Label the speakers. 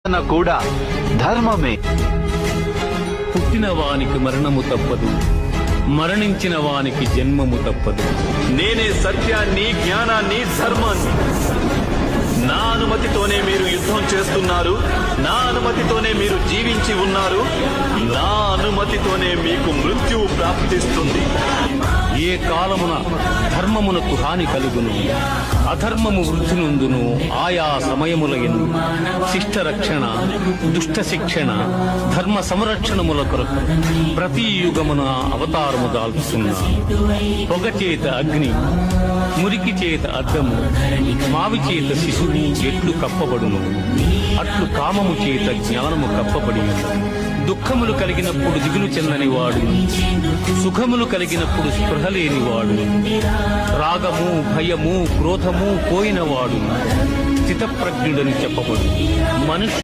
Speaker 1: కూడా ధర్మమే.
Speaker 2: పుట్టిన వానికి మరణము తప్పదు, మరణించిన వానికి జన్మము తప్పదు.
Speaker 3: నేనే సత్యాన్ని, జ్ఞానాన్ని, ధర్మాన్ని. నా అనుమతితోనే మీరు యుద్ధం చేస్తున్నారు, నా అనుమతితోనే మీరు జీవించి ఉన్నారు, నా అనుమతితోనే మీకు మృత్యువు ప్రాప్తిస్తుంది.
Speaker 2: ఏ కాలమున ధర్మమునకు హాని కలుగును, అధర్మము వృద్ధి నుండును. ఆయా సమయముల యందు శిష్ట రక్షణ, దుష్ట శిక్షణ, ధర్మ సంరక్షణముల కొరకు ప్రతి యుగమున అవతారము దాల్చుతున్నారు. పొగ చేత అగ్ని, మురికి చేత అద్దము, మావి చేత శిశువు ఎట్లు కప్పబడును, అట్లు కామము చేత జ్ఞానము కప్పబడి ఉన్నది. దుఃఖములు కలిగినప్పుడు దిగులు చెందని వాడు, సుఖములు కలిగినప్పుడు స్పృహ లేనివాడు, రాగము, భయము, క్రోధము పోయినవాడు స్థితప్రజ్ఞుడని చెప్పబడు. మనుష్య